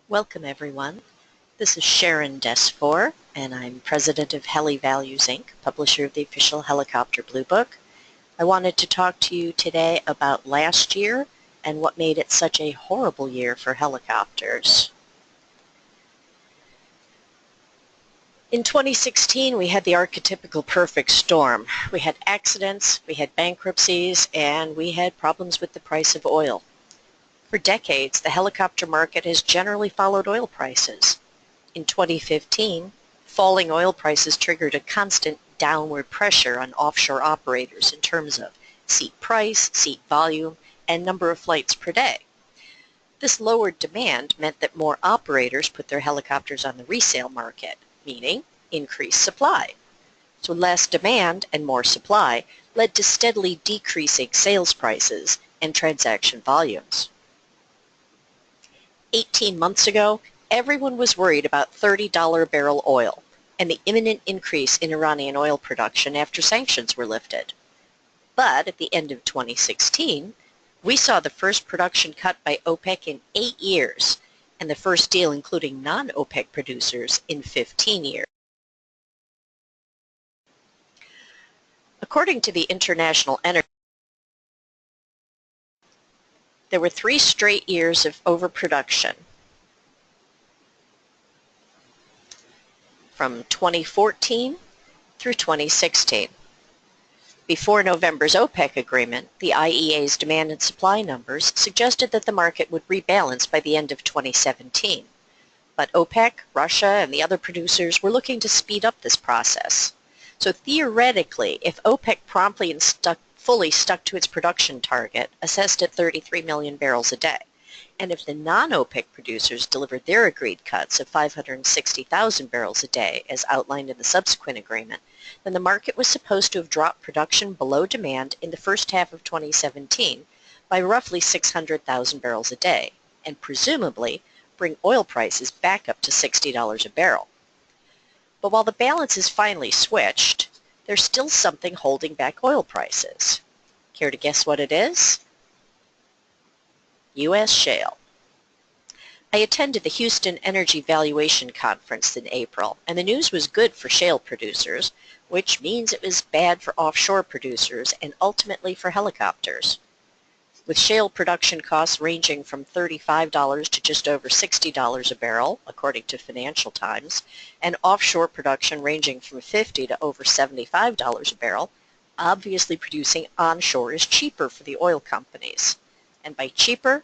Welcome everyone. This is Sharon Desfour, and I'm president of Heli Values Inc., publisher of the official Helicopter Blue Book. I wanted to talk to you today about last year and what made it such a horrible year for helicopters. In 2016, we had the archetypical perfect storm. We had accidents, we had bankruptcies, and we had problems with the price of oil. For decades, the helicopter market has generally followed oil prices. In 2015, falling oil prices triggered a constant downward pressure on offshore operators in terms of seat price, seat volume, and number of flights per day. This lowered demand meant that more operators put their helicopters on the resale market, meaning increased supply. So less demand and more supply led to steadily decreasing sales prices and transaction volumes. 18 months ago, everyone was worried about $30 a barrel oil and the imminent increase in Iranian oil production after sanctions were lifted. But at the end of 2016, we saw the first production cut by OPEC in 8 years and the first deal including non-OPEC producers in 15 years. According to the International Energy, there were 3 straight years of overproduction from 2014 through 2016. Before November's OPEC agreement, the IEA's demand and supply numbers suggested that the market would rebalance by the end of 2017. But OPEC, Russia, and the other producers were looking to speed up this process. So theoretically, if OPEC promptly and fully stuck to its production target, assessed at 33 million barrels a day, and if the non-OPEC producers delivered their agreed cuts of 560,000 barrels a day as outlined in the subsequent agreement, then the market was supposed to have dropped production below demand in the first half of 2017 by roughly 600,000 barrels a day, and presumably bring oil prices back up to $60 a barrel. But while the balance is finally switched, there's still something holding back oil prices. Care to guess what it is? U.S. shale. I attended the Houston Energy Valuation Conference in April, and the news was good for shale producers, which means it was bad for offshore producers and ultimately for helicopters. With shale production costs ranging from $35 to just over $60 a barrel, according to Financial Times, and offshore production ranging from $50 to over $75 a barrel, obviously producing onshore is cheaper for the oil companies. And by cheaper,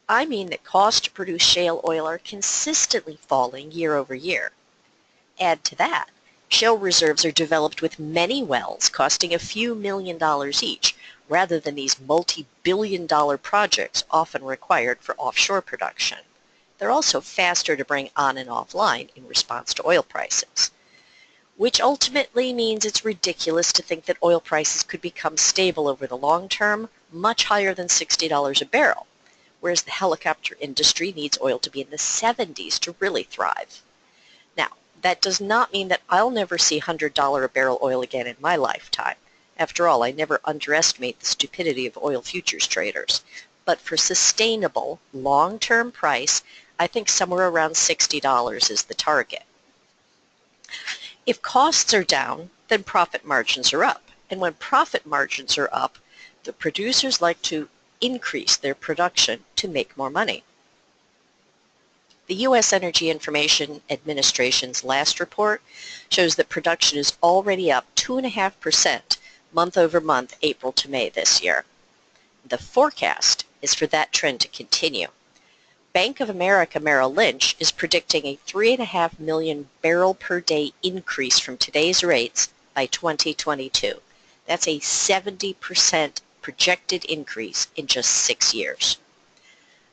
I mean that costs to produce shale oil are consistently falling year over year. Add to that, shale reserves are developed with many wells costing a few $1,000,000 each, rather than these multi-billion-dollar projects often required for offshore production. They're also faster to bring on and offline in response to oil prices, which ultimately means it's ridiculous to think that oil prices could become stable over the long term, much higher than $60 a barrel, whereas the helicopter industry needs oil to be in the 70s to really thrive. Now, that does not mean that I'll never see $100 a barrel oil again in my lifetime. After all, I never underestimate the stupidity of oil futures traders. But for sustainable, long-term price, I think somewhere around $60 is the target. If costs are down, then profit margins are up. And when profit margins are up, the producers like to increase their production to make more money. The U.S. Energy Information Administration's last report shows that production is already up 2.5% month over month, April to May this year. The forecast is for that trend to continue. Bank of America Merrill Lynch is predicting a 3.5 million barrel per day increase from today's rates by 2022. That's a 70% projected increase in just 6 years.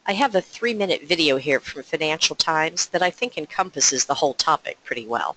I have a 3-minute video here from Financial Times that I think encompasses the whole topic pretty well.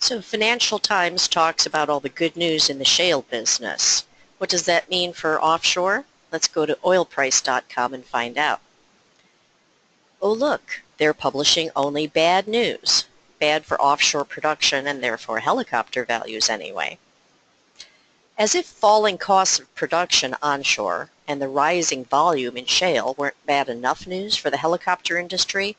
So Financial Times talks about all the good news in the shale business. What does that mean for offshore? Let's go to oilprice.com and find out. Oh look, they're publishing only bad news. Bad for offshore production and therefore helicopter values anyway. As if falling costs of production onshore and the rising volume in shale weren't bad enough news for the helicopter industry,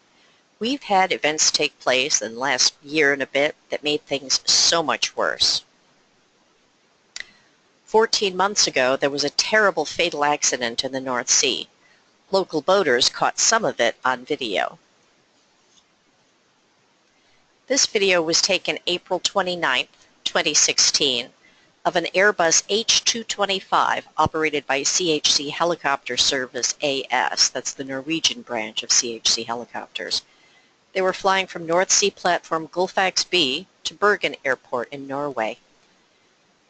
we've had events take place in the last year and a bit that made things so much worse. 14 months ago, there was a terrible fatal accident in the North Sea. Local boaters caught some of it on video. This video was taken April 29, 2016, of an Airbus H225 operated by CHC Helicopter Service AS, that's the Norwegian branch of CHC Helicopters. They were flying from North Sea platform Gullfaks B to Bergen Airport in Norway.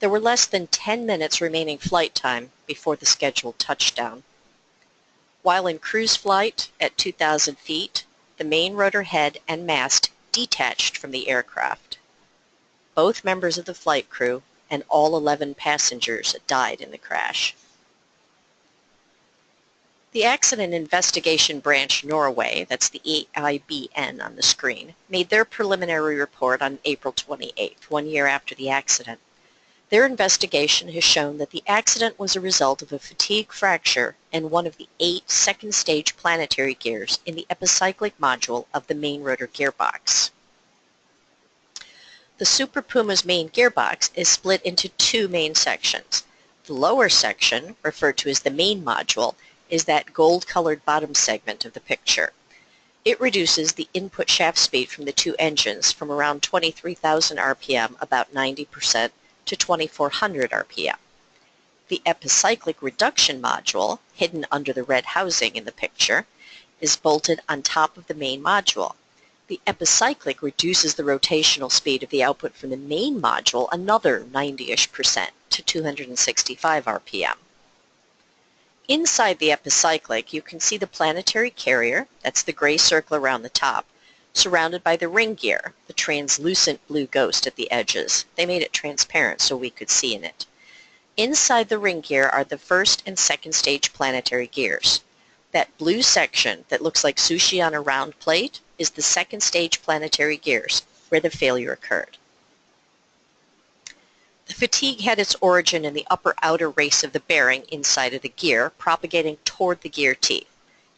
There were less than 10 minutes remaining flight time before the scheduled touchdown. While in cruise flight at 2,000 feet, the main rotor head and mast detached from the aircraft. Both members of the flight crew and all 11 passengers died in the crash. The Accident Investigation Branch Norway, that's the AIBN on the screen, made their preliminary report on April 28th, 1 year after the accident. Their investigation has shown that the accident was a result of a fatigue fracture in one of the 8 second-stage planetary gears in the epicyclic module of the main rotor gearbox. The Super Puma's main gearbox is split into 2 main sections. The lower section, referred to as the main module, is that gold-colored bottom segment of the picture. It reduces the input shaft speed from the 2 engines from around 23,000 RPM, about 90%, to 2,400 RPM. The epicyclic reduction module, hidden under the red housing in the picture, is bolted on top of the main module. The epicyclic reduces the rotational speed of the output from the main module another 90-ish% to 265 RPM. Inside the epicyclic, you can see the planetary carrier, that's the gray circle around the top, surrounded by the ring gear, the translucent blue ghost at the edges. They made it transparent so we could see in it. Inside the ring gear are the first and second stage planetary gears. That blue section that looks like sushi on a round plate is the second stage planetary gears, where the failure occurred. The fatigue had its origin in the upper outer race of the bearing inside of the gear, propagating toward the gear teeth.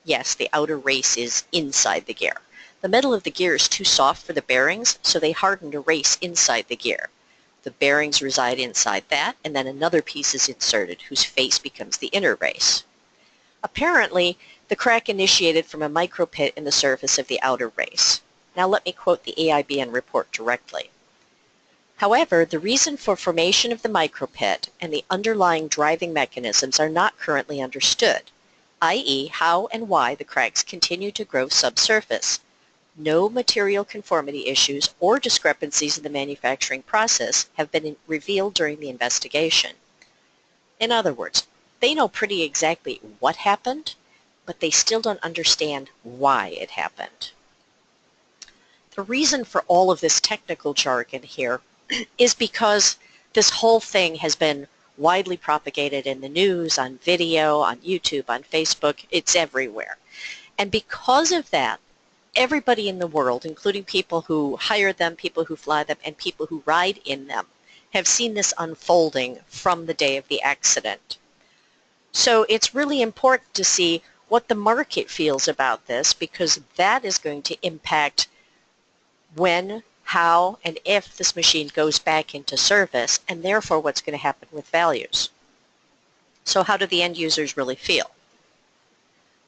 Yes, the outer race is inside the gear. The metal of the gear is too soft for the bearings, so they hardened a race inside the gear. The bearings reside inside that, and then another piece is inserted, whose face becomes the inner race. Apparently, the crack initiated from a micropit in the surface of the outer race. Now let me quote the AIBN report directly. However, the reason for formation of the micropit and the underlying driving mechanisms are not currently understood, i.e. how and why the cracks continue to grow subsurface. No material conformity issues or discrepancies in the manufacturing process have been revealed during the investigation. In other words, they know pretty exactly what happened, but they still don't understand why it happened. The reason for all of this technical jargon here is because this whole thing has been widely propagated in the news, on video, on YouTube, on Facebook. It's everywhere. And because of that, everybody in the world, including people who hire them, people who fly them, and people who ride in them, have seen this unfolding from the day of the accident. So it's really important to see what the market feels about this, because that is going to impact when, how, and if this machine goes back into service, and therefore what's going to happen with values. So how do the end users really feel?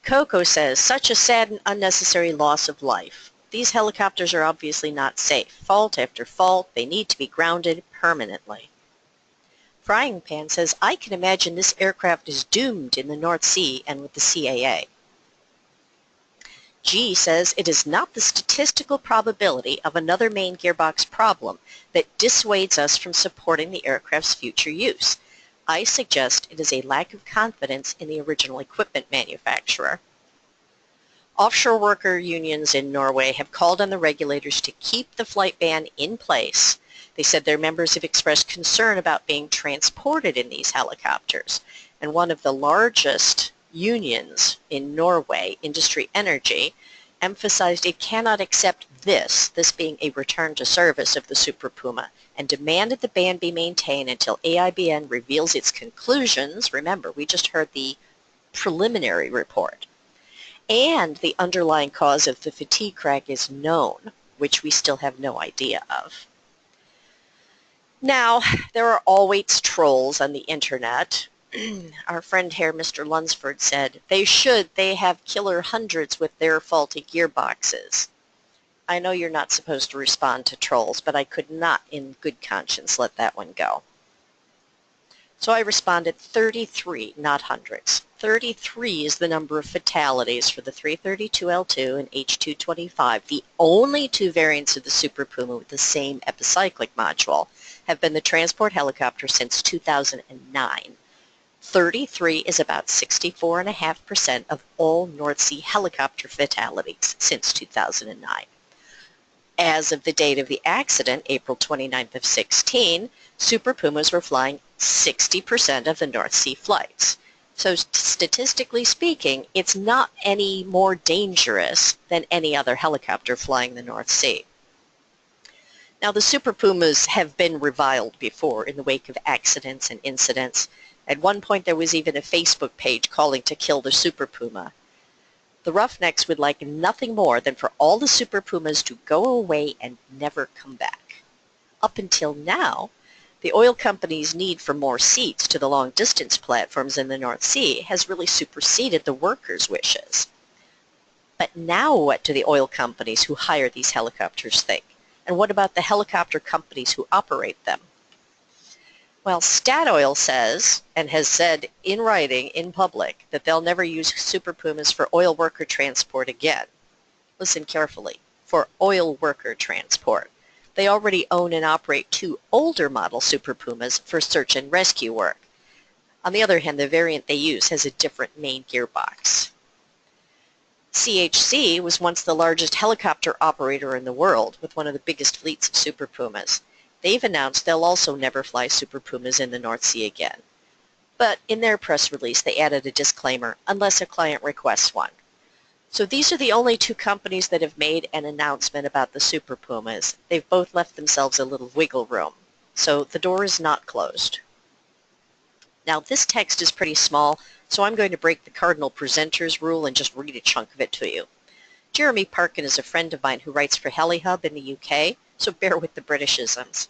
Coco says, such a sad and unnecessary loss of life. These helicopters are obviously not safe. Fault after fault, they need to be grounded permanently. Frying Pan says, I can imagine this aircraft is doomed in the North Sea and with the CAA. G says, it is not the statistical probability of another main gearbox problem that dissuades us from supporting the aircraft's future use. I suggest it is a lack of confidence in the original equipment manufacturer. Offshore worker unions in Norway have called on the regulators to keep the flight ban in place. They said their members have expressed concern about being transported in these helicopters. And one of the largest unions in Norway, Industry Energy, emphasized it cannot accept this being a return to service of the Super Puma, and demanded the ban be maintained until AIBN reveals its conclusions. Remember, we just heard the preliminary report. And the underlying cause of the fatigue crack is known, which we still have no idea of. Now, there are always trolls on the internet. Our friend here, Mr. Lunsford, said, they have killer hundreds with their faulty gearboxes. I know you're not supposed to respond to trolls, but I could not in good conscience let that one go. So I responded 33, not hundreds. 33 is the number of fatalities for the 332L2 and H225. The only two variants of the Super Puma with the same epicyclic module have been the transport helicopter since 2009. 33 is about 64.5% of all North Sea helicopter fatalities since 2009. As of the date of the accident, April 29th of 16, Super Pumas were flying 60% of the North Sea flights. So statistically speaking, it's not any more dangerous than any other helicopter flying the North Sea. Now, the Super Pumas have been reviled before in the wake of accidents and incidents. At one point, there was even a Facebook page calling to kill the Super Puma. The Roughnecks would like nothing more than for all the Super Pumas to go away and never come back. Up until now, the oil companies' need for more seats to the long-distance platforms in the North Sea has really superseded the workers' wishes. But now what do the oil companies who hire these helicopters think? And what about the helicopter companies who operate them? Well, Statoil says, and has said in writing in public, that they'll never use Super Pumas for oil worker transport again. Listen carefully, for oil worker transport. They already own and operate two older model Super Pumas for search and rescue work. On the other hand, the variant they use has a different main gearbox. CHC was once the largest helicopter operator in the world, with one of the biggest fleets of Super Pumas. They've announced they'll also never fly Super Pumas in the North Sea again. But in their press release, they added a disclaimer, unless a client requests one. So these are the only two companies that have made an announcement about the Super Pumas. They've both left themselves a little wiggle room. So the door is not closed. Now, this text is pretty small, so I'm going to break the cardinal presenters rule and just read a chunk of it to you. Jeremy Parkin is a friend of mine who writes for HeliHub in the UK, so bear with the Britishisms.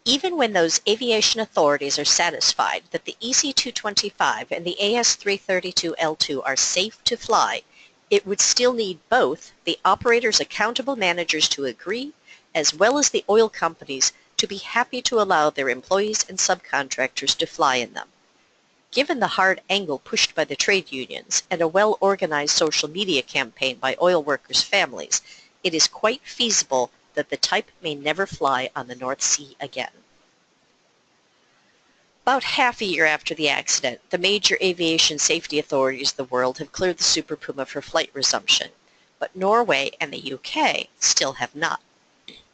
Even when those aviation authorities are satisfied that the EC225 and the AS332L2 are safe to fly, it would still need both the operators' accountable managers to agree, as well as the oil companies to be happy to allow their employees and subcontractors to fly in them. Given the hard angle pushed by the trade unions and a well-organized social media campaign by oil workers' families, it is quite feasible that the type may never fly on the North Sea again. About half a year after the accident, the major aviation safety authorities of the world have cleared the Super Puma for flight resumption, but Norway and the UK still have not.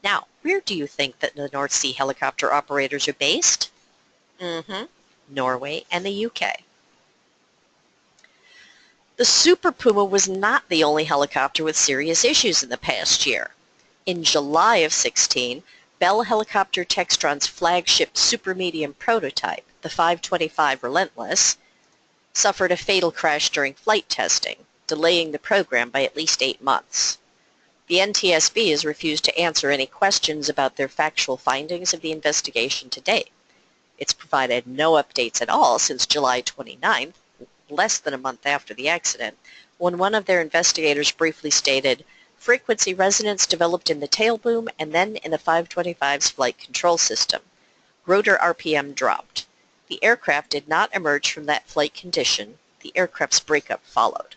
Now, where do you think that the North Sea helicopter operators are based? Norway and the UK. The Super Puma was not the only helicopter with serious issues in the past year. In July of 16, Bell Helicopter Textron's flagship super-medium prototype, the 525 Relentless, suffered a fatal crash during flight testing, delaying the program by at least 8 months. The NTSB has refused to answer any questions about their factual findings of the investigation to date. It's provided no updates at all since July 29th, less than a month after the accident, when one of their investigators briefly stated, "Frequency resonance developed in the tail boom and then in the 525's flight control system. Rotor RPM dropped. The aircraft did not emerge from that flight condition. The aircraft's breakup followed."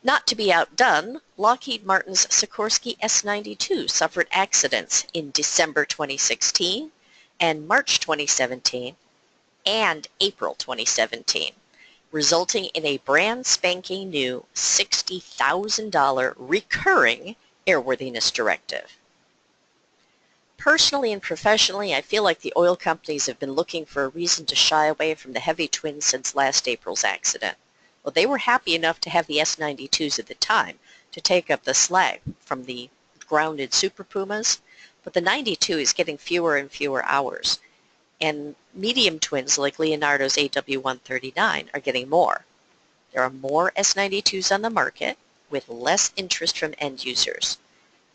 Not to be outdone, Lockheed Martin's Sikorsky S-92 suffered accidents in December 2016 and March 2017 and April 2017. resulting in a brand spanking new $60,000 recurring airworthiness directive. Personally and professionally, I feel like the oil companies have been looking for a reason to shy away from the heavy twins since last April's accident. Well, they were happy enough to have the S-92s at the time to take up the slack from the grounded Super Pumas, but the 92 is getting fewer and fewer hours, and medium twins like Leonardo's AW139 are getting more. There are more S-92s on the market with less interest from end users.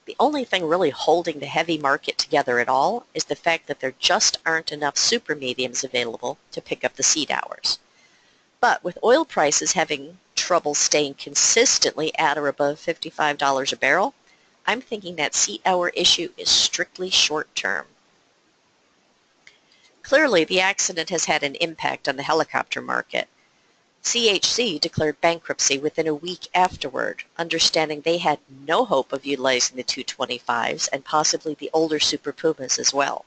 The only thing really holding the heavy market together at all is the fact that there just aren't enough super mediums available to pick up the seat hours. But with oil prices having trouble staying consistently at or above $55 a barrel, I'm thinking that seat hour issue is strictly short-term. Clearly, the accident has had an impact on the helicopter market. CHC declared bankruptcy within a week afterward, understanding they had no hope of utilizing the 225s and possibly the older Super Pumas as well.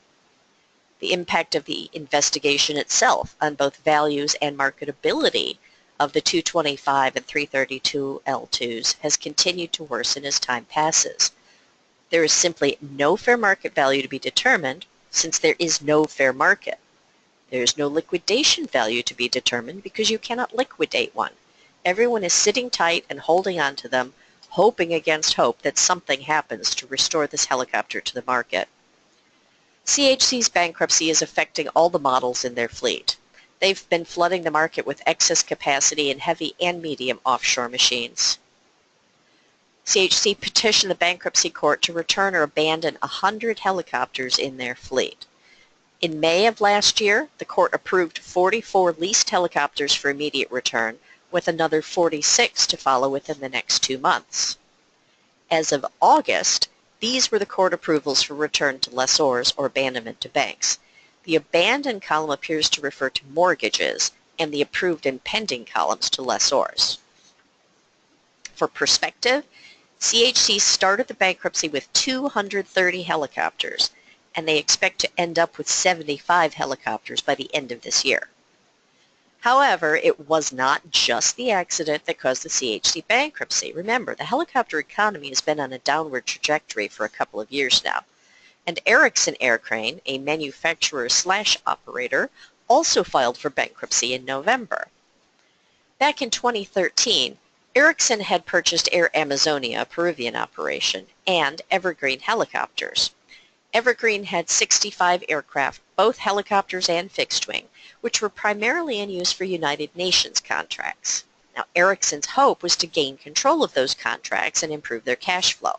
The impact of the investigation itself on both values and marketability of the 225 and 332 L2s has continued to worsen as time passes. There is simply no fair market value to be determined since there is no fair market. There is no liquidation value to be determined because you cannot liquidate one. Everyone is sitting tight and holding on to them, hoping against hope that something happens to restore this helicopter to the market. CHC's bankruptcy is affecting all the models in their fleet. They've been flooding the market with excess capacity in heavy and medium offshore machines. CHC petitioned the bankruptcy court to return or abandon 100 helicopters in their fleet. In May of last year, the court approved 44 leased helicopters for immediate return, with another 46 to follow within the next 2 months. As of August, these were the court approvals for return to lessors or abandonment to banks. The abandoned column appears to refer to mortgages, and the approved and pending columns to lessors. For perspective, CHC started the bankruptcy with 230 helicopters, and they expect to end up with 75 helicopters by the end of this year. However, it was not just the accident that caused the CHC bankruptcy. Remember, the helicopter economy has been on a downward trajectory for a couple of years now. And Erickson Aircrane, a manufacturer/operator, also filed for bankruptcy in November. Back in 2013, Erickson had purchased Air Amazonia, a Peruvian operation, and Evergreen Helicopters. Evergreen had 65 aircraft, both helicopters and fixed-wing, which were primarily in use for United Nations contracts. Now, Ericsson's hope was to gain control of those contracts and improve their cash flow.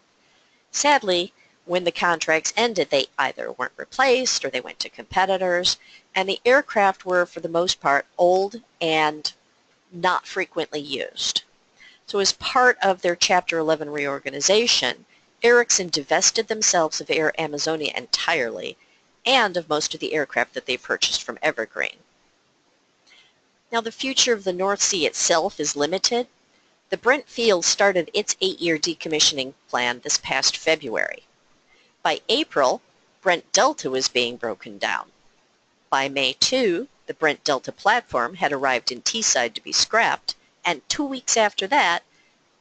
Sadly, when the contracts ended, they either weren't replaced or they went to competitors, and the aircraft were, for the most part, old and not frequently used. So as part of their Chapter 11 reorganization, Erickson divested themselves of Air Amazonia entirely and of most of the aircraft that they purchased from Evergreen. Now, the future of the North Sea itself is limited. The Brent field started its 8-year decommissioning plan this past February. By April, Brent Delta was being broken down. By May 2, the Brent Delta platform had arrived in Teesside to be scrapped, and 2 weeks after that,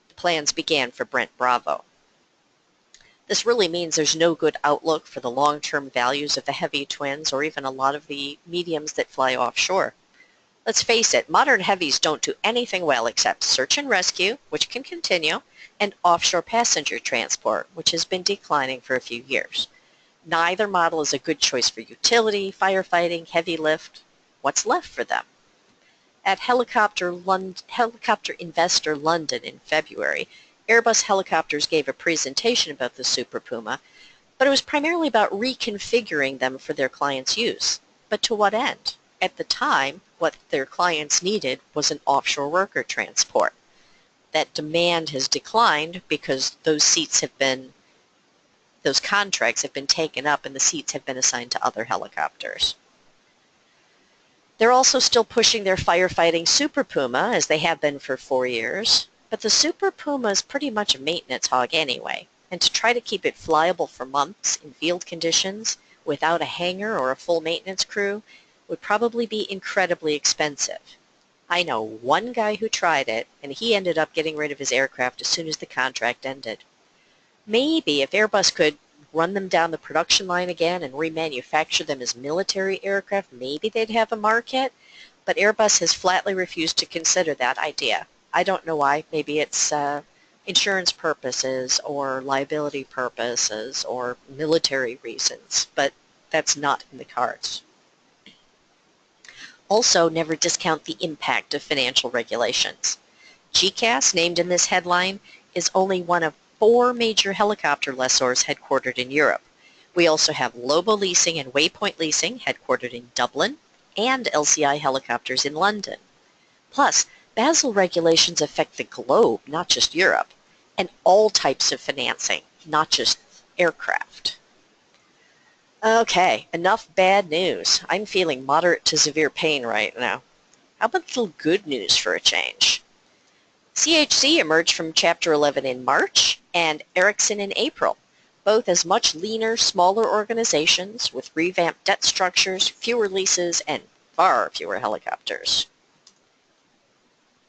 the plans began for Brent Bravo. This really means there's no good outlook for the long-term values of the heavy twins or even a lot of the mediums that fly offshore. Let's face it, modern heavies don't do anything well except search and rescue, which can continue, and offshore passenger transport, which has been declining for a few years. Neither model is a good choice for utility, firefighting, heavy lift. What's left for them? At Helicopter Investor London in February, Airbus Helicopters gave a presentation about the Super Puma, but it was primarily about reconfiguring them for their clients' use. But to what end? At the time, what their clients needed was an offshore worker transport. That demand has declined because those contracts have been taken up and the seats have been assigned to other helicopters. They're also still pushing their firefighting Super Puma, as they have been for 4 years. But the Super Puma is pretty much a maintenance hog anyway, and to try to keep it flyable for months in field conditions without a hangar or a full maintenance crew would probably be incredibly expensive. I know one guy who tried it, and he ended up getting rid of his aircraft as soon as the contract ended. Maybe if Airbus could run them down the production line again and remanufacture them as military aircraft, maybe they'd have a market, but Airbus has flatly refused to consider that idea. I don't know why. Maybe it's insurance purposes or liability purposes or military reasons, but that's not in the cards. Also, never discount the impact of financial regulations. GECAS, named in this headline, is only one of 4 major helicopter lessors headquartered in Europe. We also have Lobo Leasing and Waypoint Leasing, headquartered in Dublin, and LCI Helicopters in London. Plus, Basel regulations affect the globe, not just Europe, and all types of financing, not just aircraft. Okay, enough bad news. I'm feeling moderate to severe pain right now. How about a little good news for a change? CHC emerged from Chapter 11 in March and Ericsson in April, both as much leaner, smaller organizations with revamped debt structures, fewer leases, and far fewer helicopters.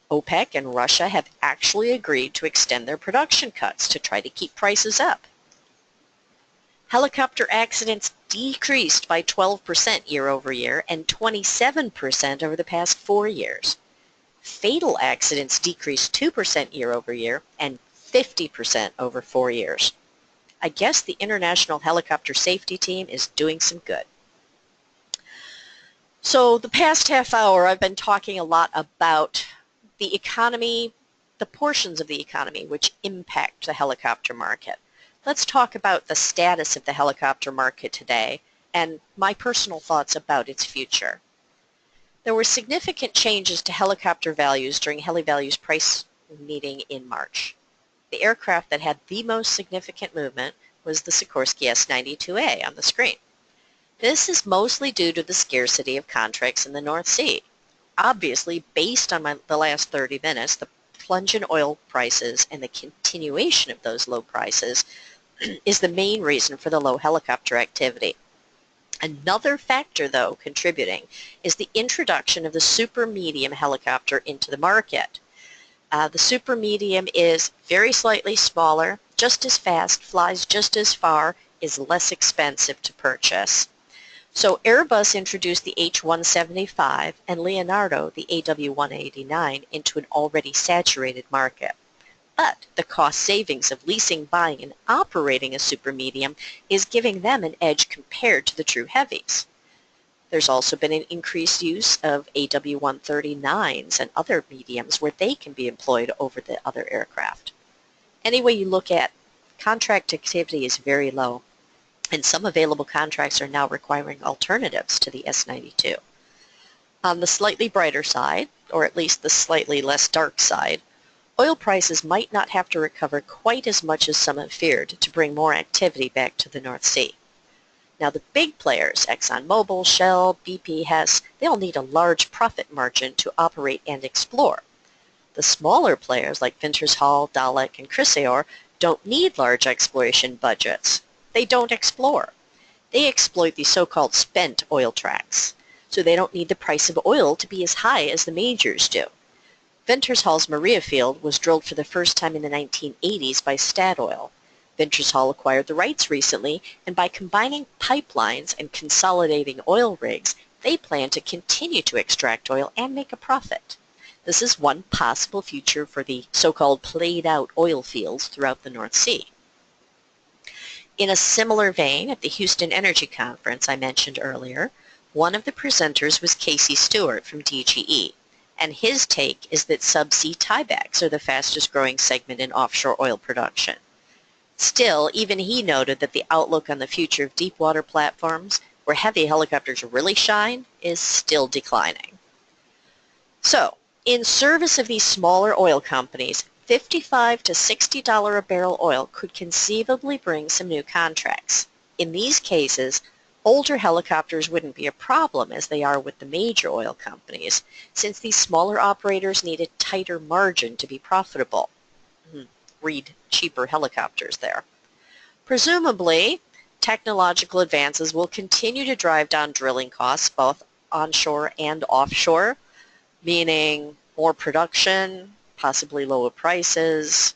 OPEC and Russia have actually agreed to extend their production cuts to try to keep prices up. Helicopter accidents decreased by 12% year over year and 27% over the past 4 years. Fatal accidents decreased 2% year over year and 50% over 4 years. I guess the International Helicopter Safety Team is doing some good. So the past half hour I've been talking a lot about the economy, the portions of the economy which impact the helicopter market. Let's talk about the status of the helicopter market today and my personal thoughts about its future. There were significant changes to helicopter values during HeliValue's price meeting in March. The aircraft that had the most significant movement was the Sikorsky S-92A on the screen. This is mostly due to the scarcity of contracts in the North Sea. Obviously, based on the last 30 minutes, the plunge in oil prices and the continuation of those low prices is the main reason for the low helicopter activity. Another factor, though, contributing is the introduction of the super medium helicopter into the market. The super medium is very slightly smaller, just as fast, flies just as far, is less expensive to purchase. So Airbus introduced the H-175 and Leonardo the AW-189 into an already saturated market. But the cost savings of leasing, buying, and operating a super medium is giving them an edge compared to the true heavies. There's also been an increased use of AW-139s and other mediums where they can be employed over the other aircraft. Any way you look at, contract activity is very low, and some available contracts are now requiring alternatives to the S-92. On the slightly brighter side, or at least the slightly less dark side, oil prices might not have to recover quite as much as some have feared to bring more activity back to the North Sea. Now the big players, ExxonMobil, Shell, BP, Hess, they'll need a large profit margin to operate and explore. The smaller players like Wintershall, Dalek, and Chrysaor don't need large exploration budgets. They don't explore. They exploit the so-called spent oil tracts, so they don't need the price of oil to be as high as the majors do. Wintershall's Maria field was drilled for the first time in the 1980s by Statoil. Wintershall acquired the rights recently, and by combining pipelines and consolidating oil rigs, they plan to continue to extract oil and make a profit. This is one possible future for the so-called played-out oil fields throughout the North Sea. In a similar vein, at the Houston Energy Conference I mentioned earlier, one of the presenters was Casey Stewart from DGE, and his take is that subsea tiebacks are the fastest growing segment in offshore oil production. Still, even he noted that the outlook on the future of deepwater platforms, where heavy helicopters really shine, is still declining. So, in service of these smaller oil companies, $55 to $60 a barrel oil could conceivably bring some new contracts. In these cases, older helicopters wouldn't be a problem as they are with the major oil companies, since these smaller operators need a tighter margin to be profitable. Read cheaper helicopters there. Presumably, technological advances will continue to drive down drilling costs both onshore and offshore. meaning more production, possibly lower prices,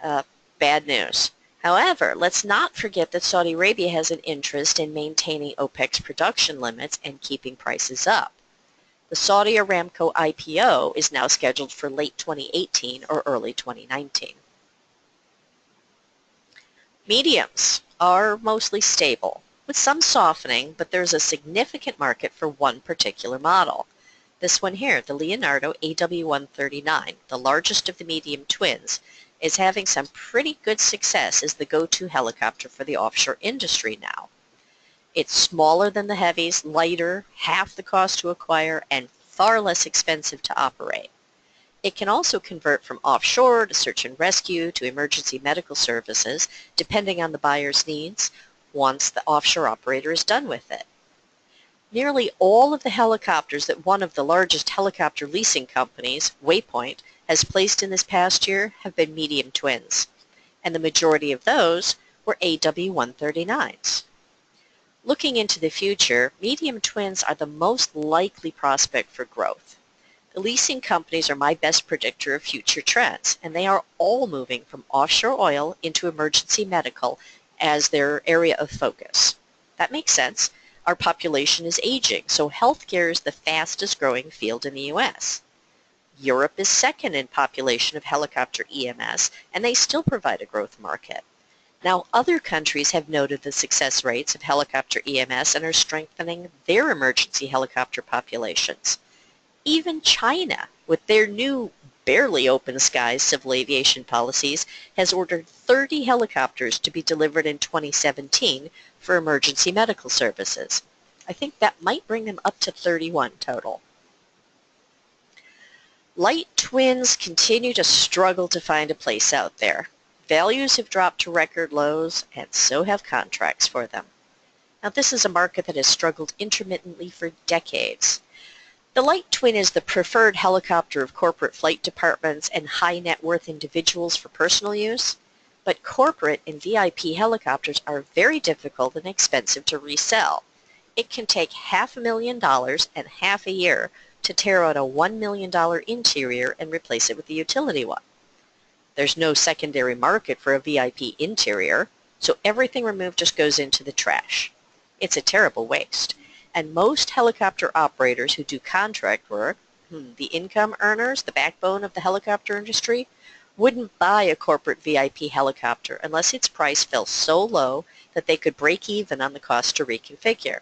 uh, bad news. However, let's not forget that Saudi Arabia has an interest in maintaining OPEC's production limits and keeping prices up. The Saudi Aramco IPO is now scheduled for late 2018 or early 2019. Mediums are mostly stable, with some softening, but there's a significant market for one particular model. This one here, the Leonardo AW139, the largest of the medium twins, is having some pretty good success as the go-to helicopter for the offshore industry now. It's smaller than the heavies, lighter, half the cost to acquire, and far less expensive to operate. It can also convert from offshore to search and rescue to emergency medical services, depending on the buyer's needs, once the offshore operator is done with it. Nearly all of the helicopters that one of the largest helicopter leasing companies, Waypoint, has placed in this past year have been medium twins, and the majority of those were AW139s. Looking into the future, medium twins are the most likely prospect for growth. The leasing companies are my best predictor of future trends, and they are all moving from offshore oil into emergency medical as their area of focus. That makes sense. Our population is aging, so healthcare is the fastest growing field in the U.S. Europe is second in population of helicopter EMS, and they still provide a growth market. Now, other countries have noted the success rates of helicopter EMS and are strengthening their emergency helicopter populations. Even China, with their new barely open skies civil aviation policies, has ordered 30 helicopters to be delivered in 2017 for emergency medical services. I think that might bring them up to 31 total. Light twins continue to struggle to find a place out there. Values have dropped to record lows, and so have contracts for them. Now, this is a market that has struggled intermittently for decades. The light twin is the preferred helicopter of corporate flight departments and high net worth individuals for personal use, but corporate and VIP helicopters are very difficult and expensive to resell. It can take $500,000 and half a year to tear out a $1 million interior and replace it with a utility one. There's no secondary market for a VIP interior, so everything removed just goes into the trash. It's a terrible waste. And most helicopter operators who do contract work, the income earners, the backbone of the helicopter industry, wouldn't buy a corporate VIP helicopter unless its price fell so low that they could break even on the cost to reconfigure.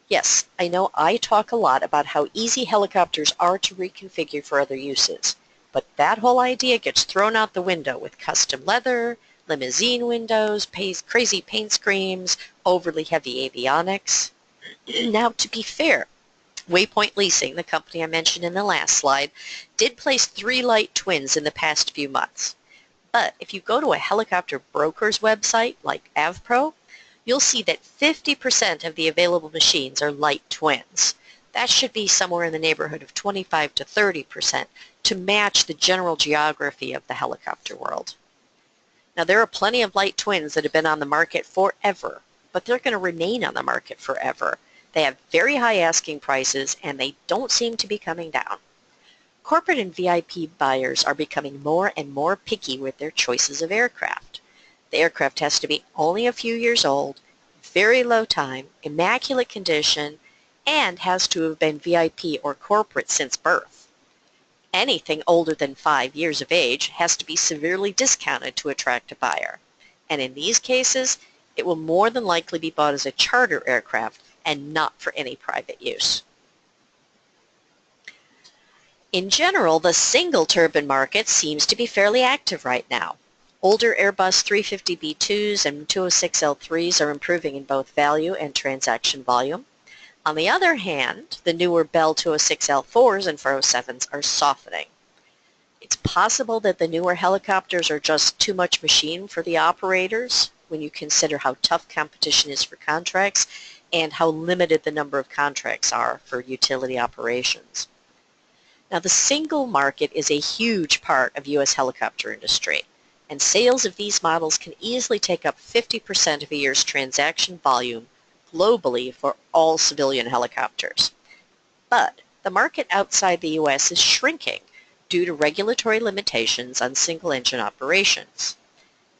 Yes, I know I talk a lot about how easy helicopters are to reconfigure for other uses, but that whole idea gets thrown out the window with custom leather, limousine windows, crazy paint schemes, overly heavy avionics. Now, to be fair, Waypoint Leasing, the company I mentioned in the last slide, did place 3 light twins in the past few months. But if you go to a helicopter broker's website like AvPro, you'll see that 50% of the available machines are light twins. That should be somewhere in the neighborhood of 25 to 30% to match the general geography of the helicopter world. Now, there are plenty of light twins that have been on the market forever, but they're going to remain on the market forever. They have very high asking prices, and they don't seem to be coming down. Corporate and VIP buyers are becoming more and more picky with their choices of aircraft. The aircraft has to be only a few years old, very low time, immaculate condition, and has to have been VIP or corporate since birth. Anything older than 5 years of age has to be severely discounted to attract a buyer. And in these cases, it will more than likely be bought as a charter aircraft and not for any private use. In general, the single turbine market seems to be fairly active right now. Older Airbus 350B2s and 206L3s are improving in both value and transaction volume. On the other hand, the newer Bell 206L4s and 407s are softening. It's possible that the newer helicopters are just too much machine for the operators when you consider how tough competition is for contracts and how limited the number of contracts are for utility operations. Now, the single market is a huge part of U.S. helicopter industry, and sales of these models can easily take up 50% of a year's transaction volume globally for all civilian helicopters. But the market outside the U.S. is shrinking due to regulatory limitations on single-engine operations.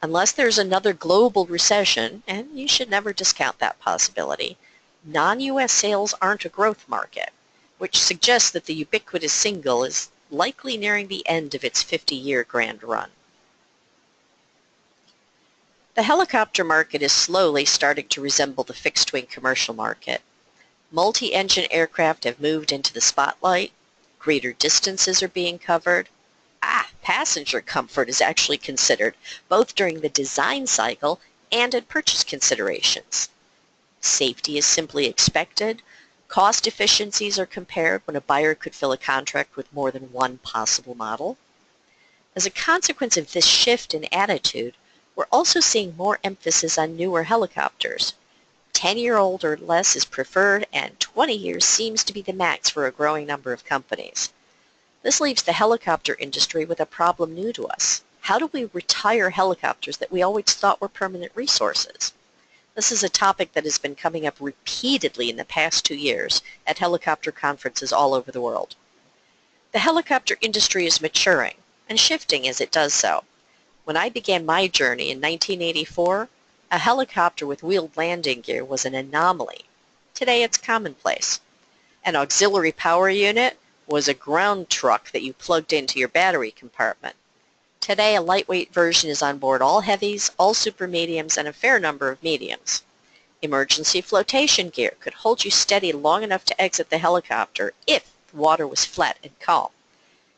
Unless there's another global recession, and you should never discount that possibility, non-U.S. sales aren't a growth market, which suggests that the ubiquitous single is likely nearing the end of its 50-year grand run. The helicopter market is slowly starting to resemble the fixed-wing commercial market. Multi-engine aircraft have moved into the spotlight, greater distances are being covered. Passenger comfort is actually considered, both during the design cycle and in purchase considerations. Safety is simply expected. Cost efficiencies are compared when a buyer could fill a contract with more than one possible model. As a consequence of this shift in attitude, we're also seeing more emphasis on newer helicopters. 10-year-old or less is preferred, and 20 years seems to be the max for a growing number of companies. This leaves the helicopter industry with a problem new to us. How do we retire helicopters that we always thought were permanent resources? This is a topic that has been coming up repeatedly in the past 2 years at helicopter conferences all over the world. The helicopter industry is maturing and shifting as it does so. When I began my journey in 1984, a helicopter with wheeled landing gear was an anomaly. Today it's commonplace. An auxiliary power unit was a ground truck that you plugged into your battery compartment. Today a lightweight version is on board all heavies, all super mediums, and a fair number of mediums. Emergency flotation gear could hold you steady long enough to exit the helicopter if the water was flat and calm.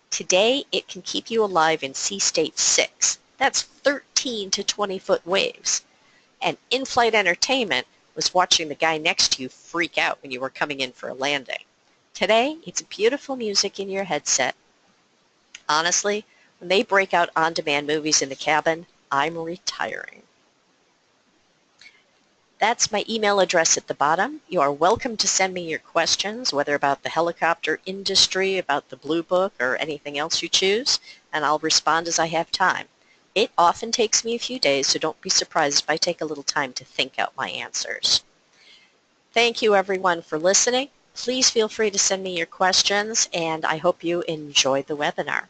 Today it can keep you alive in sea state 6. That's 13 to 20-foot waves. And in-flight entertainment was watching the guy next to you freak out when you were coming in for a landing. Today, it's beautiful music in your headset. Honestly, when they break out on-demand movies in the cabin, I'm retiring. That's my email address at the bottom. You are welcome to send me your questions, whether about the helicopter industry, about the Blue Book, or anything else you choose, and I'll respond as I have time. It often takes me a few days, so don't be surprised if I take a little time to think out my answers. Thank you, everyone, for listening. Please feel free to send me your questions, and I hope you enjoyed the webinar.